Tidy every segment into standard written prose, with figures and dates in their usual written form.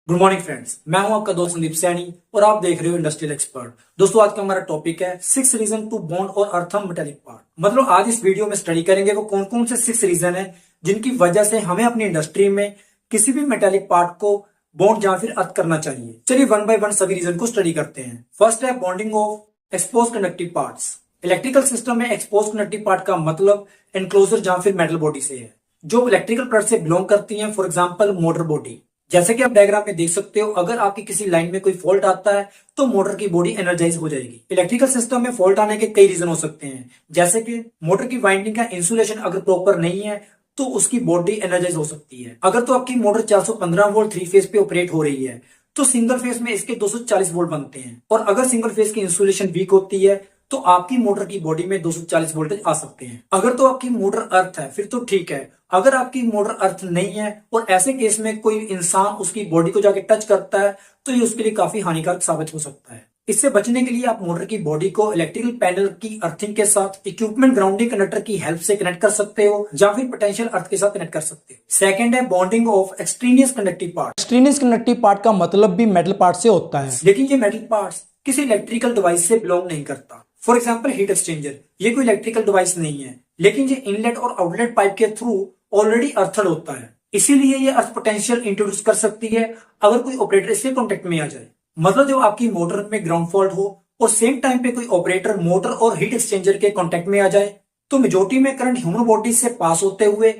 Good morning friends, मैं हूं आपका दोस्त संदीप सैनी और आप देख रहे हो इंडस्ट्रियल एक्सपर्ट। दोस्तों, आज का हमारा टॉपिक है 6 रीजन टू बॉन्ड और अर्थम मेटालिक पार्ट। मतलब आज इस वीडियो में स्टडी करेंगे वो कौन कौन से 6 रीजन है जिनकी वजह से हमें अपनी इंडस्ट्री में किसी भी मेटालिक पार्ट को बॉन्ड या फिर अर्थ करना चाहिए। चलिए वन बाय वन सभी रीजन को स्टडी करते हैं। फर्स्ट है bonding of expose conductive parts. Electrical system में एक्सपोज कंडक्टिव पार्ट का मतलब एनक्लोजर या फिर मेटल बॉडी से है जो इलेक्ट्रिकल पार्ट से बिलोंग करती है। फॉर एग्जाम्पल मोटर बॉडी, जैसे कि आप डायग्राम में देख सकते हो, अगर आपकी किसी लाइन में कोई फॉल्ट आता है तो मोटर की बॉडी एनर्जाइज हो जाएगी। इलेक्ट्रिकल सिस्टम में फॉल्ट आने के कई रीजन हो सकते हैं, जैसे कि मोटर की वाइंडिंग का इंसुलेशन अगर प्रॉपर नहीं है तो उसकी बॉडी एनर्जाइज हो सकती है। अगर तो आपकी मोटर 415 वोल्ट 3 फेज पे ऑपरेट हो रही है तो सिंगल फेज में इसके 240 वोल्ट बनते हैं, और अगर सिंगल फेज की इंसुलेशन वीक होती है तो आपकी मोटर की बॉडी में 240 वोल्टेज आ सकते हैं। अगर तो आपकी मोटर अर्थ है फिर तो ठीक है, अगर आपकी मोटर अर्थ नहीं है और ऐसे केस में कोई इंसान उसकी बॉडी को जाके टच करता है तो ये उसके लिए काफी हानिकारक साबित हो सकता है। इससे बचने के लिए आप मोटर की बॉडी को इलेक्ट्रिकल पैनल की अर्थिंग के साथ इक्विपमेंट ग्राउंडिंग कंडक्टर की हेल्प से कनेक्ट कर सकते हो या फिर पोटेंशियल अर्थ के साथ कनेक्ट कर सकते हो। सेकंड है bonding of extraneous conductive part. Extraneous conductive part का मतलब भी मेटल पार्ट से होता है, लेकिन ये मेटल पार्ट किसी इलेक्ट्रिकल डिवाइस से बिलोंग नहीं करता। फॉर एग्जाम्पल हीट एक्सचेंजर, ये कोई इलेक्ट्रिकल डिवाइस नहीं है, लेकिन ये इनलेट और आउटलेट पाइप के थ्रू ऑलरेडी अर्थड होता है, इसीलिए ये अर्थ पोटेंशियल इंट्रोड्यूस कर सकती है अगर कोई ऑपरेटर इसके कॉन्टेक्ट में आ जाए। मतलब जब आपकी मोटर में ग्राउंड फॉल्ट हो और सेम टाइम पे कोई ऑपरेटर मोटर और हीट एक्सचेंजर के कॉन्टेक्ट में आ जाए तो मेजोरिटी में करंट ह्यूमन बॉडी से पास होते हुए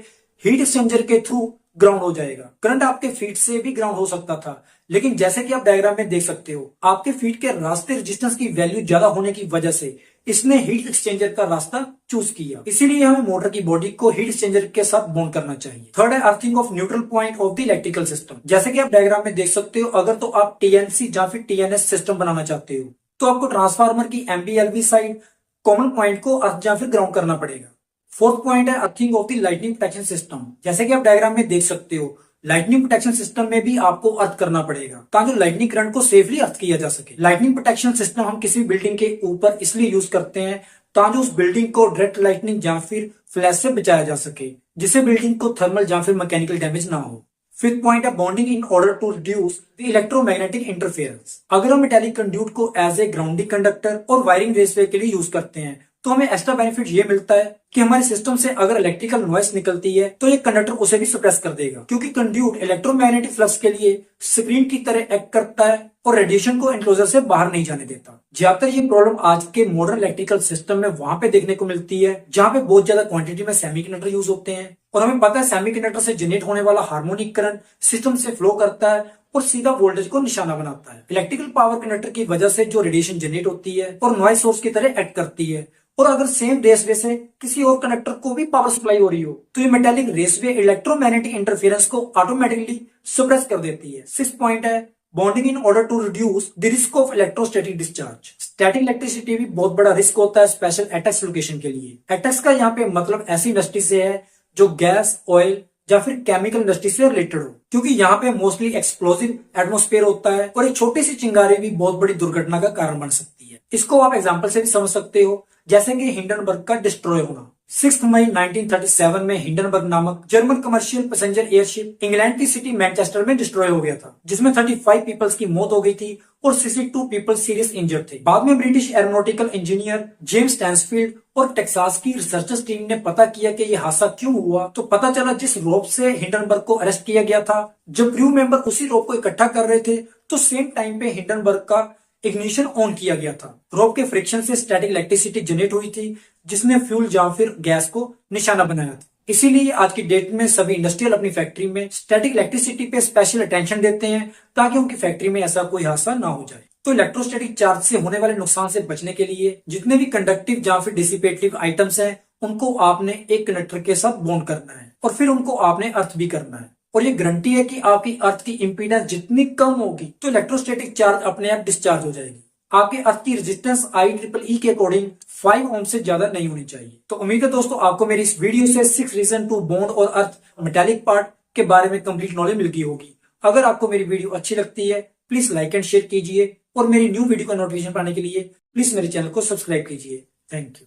हीट एक्सचेंजर के थ्रू ग्राउंड हो जाएगा। करंट आपके फीट से भी ग्राउंड हो सकता था, लेकिन जैसे कि आप डायग्राम में देख सकते हो, आपके फीट के रास्ते रेजिस्टेंस की वैल्यू ज्यादा होने की वजह से इसने हीट एक्सचेंजर का रास्ता चूज किया। इसीलिए हमें मोटर की बॉडी को हीट एक्सचेंजर के साथ बॉन्ड करना चाहिए। थर्ड है earthing of neutral point of the electrical system. जैसे कि आप डायग्राम में देख सकते हो, अगर तो आप टीएनसी या फिर टीएनएस सिस्टम बनाना चाहते हो तो आपको ट्रांसफार्मर की एमबीएलवी साइड कॉमन पॉइंट को अर्थ या फिर ग्राउंड करना पड़ेगा। फोर्थ पॉइंट है earthing of the lightning protection system. जैसे कि आप डायग्राम में देख सकते हो, लाइटनिंग प्रोटेक्शन सिस्टम में भी आपको अर्थ करना पड़ेगा ताकि लाइटनिंग करंट को सेफली अर्थ किया जा सके। लाइटनिंग प्रोटेक्शन सिस्टम हम किसी बिल्डिंग के ऊपर इसलिए यूज करते हैं ताकि उस बिल्डिंग को डायरेक्ट लाइटनिंग या फिर फ्लैश से बचाया जा सके, जिससे बिल्डिंग को थर्मल या फिर मैकेनिकल डैमेज ना हो। फिफ्थ पॉइंट है bonding in order to reduce the electromagnetic interference. अगर हम मेटालिक कंड्यूट को एज ए ग्राउंडिंग कंडक्टर और वायरिंग रेसवे के लिए यूज करते हैं तो हमें एक्स्ट्रा बेनिफिट ये मिलता है कि हमारे सिस्टम से अगर इलेक्ट्रिकल नॉइस निकलती है तो ये कंडक्टर उसे भी सप्रेस कर देगा, क्योंकि कंड्यूट इलेक्ट्रोमैग्नेटिक फ्लक्स के लिए स्क्रीन की तरह एक्ट करता है और रेडिएशन को एनक्लोजर से बाहर नहीं जाने देता। ज्यादातर ये प्रॉब्लम आज के मॉडर्न इलेक्ट्रिकल सिस्टम में वहां पे देखने को मिलती है जहां पे बहुत ज्यादा क्वांटिटी में सेमीकंडक्टर यूज होते हैं, और हमें पता है सेमीकंडक्टर से जनरेट होने वाला हार्मोनिक करंट सिस्टम से फ्लो करता है और सीधा वोल्टेज को निशाना बनाता है। इलेक्ट्रिकल पावर कंडक्टर की वजह से जो रेडिएशन जनरेट होती है और नॉइस सोर्स की तरह एक्ट करती है, और अगर सेम रेसवे से किसी और कंडक्टर को भी पावर सप्लाई हो रही हो तो ये मेटालिक रेसवे इलेक्ट्रोमैग्नेटिक इंटरफेरेंस को ऑटोमेटिकली सप्रेस कर देती है। सिक्स्थ पॉइंट है bonding in order to reduce the risk of electrostatic discharge. Static electricity भी बहुत बड़ा रिस्क होता है, स्पेशल एटैक्स लोकेशन के लिए। एटैक्स का यहाँ पे मतलब ऐसी इंडस्ट्री से है जो गैस, ऑयल या फिर केमिकल इंडस्ट्री से रिलेटेड हो, क्योंकि यहाँ पे मोस्टली एक्सप्लोसिव एटमॉस्फेयर होता है और एक छोटी सी चिंगारी भी बहुत बड़ी दुर्घटना का कारण बन सकती है। इसको आप एग्जाम्पल से भी समझ सकते हो, जैसे कि हिंडनबर्ग का डिस्ट्रॉय होना। 6 मई 1937 में हिंडनबर्ग नामक German commercial passenger airship England की सिटी मैनचेस्टर में डिस्ट्रॉय हो गया था, जिसमें 35 पीपल्स की मौत हो गई थी और 62 पीपल सीरियस इंजर्ड थे। बाद में ब्रिटिश एरोनॉटिकल इंजीनियर जेम्स स्टैंसफील्ड और टेक्सास की रिसर्चर्स टीम ने पता किया कि यह हादसा क्यों हुआ, तो पता चला जिस रोप से हिंडनबर्ग को अरेस्ट किया गया था, जब क्रू मेंबर उसी रोप को इकट्ठा कर रहे थे तो सेम टाइम पे हिंडनबर्ग का इग्निशन ऑन किया गया था। रोप के फ्रिक्शन से स्टैटिक इलेक्ट्रिसिटी जनरेट हुई थी, जिसने फ्यूल या फिर गैस को निशाना बनाया था। इसीलिए आज की डेट में सभी इंडस्ट्रियल अपनी फैक्ट्री में स्टैटिक इलेक्ट्रिसिटी पे स्पेशल अटेंशन देते हैं ताकि उनकी फैक्ट्री में ऐसा कोई हादसा ना हो जाए। तो इलेक्ट्रोस्टैटिक चार्ज से होने वाले नुकसान से बचने के लिए जितने भी कंडक्टिव या फिर डिसिपेटिव आइटम्स हैं उनको आपने एक कंडक्टर के साथ बॉन्ड करना है और फिर उनको आपने अर्थ भी करना है, और ये गारंटी है कि आपकी अर्थ की इंपीडेंस जितनी कम होगी तो इलेक्ट्रोस्टैटिक चार्ज अपने आप डिस्चार्ज हो जाएगी। आपके अर्थ की रेजिस्टेंस IEEE के अकॉर्डिंग 5 ओम से ज्यादा नहीं होनी चाहिए। तो उम्मीद है दोस्तों आपको मेरी इस वीडियो से 6 रीजन टू बॉन्ड और अर्थ मेटालिक पार्ट के बारे में कंप्लीट नॉलेज मिल गई होगी। अगर आपको मेरी वीडियो अच्छी लगती है प्लीज लाइक एंड शेयर कीजिए, और मेरी न्यू वीडियो का नोटिफिकेशन पाने के लिए प्लीज मेरे चैनल को सब्सक्राइब कीजिए। Thank you.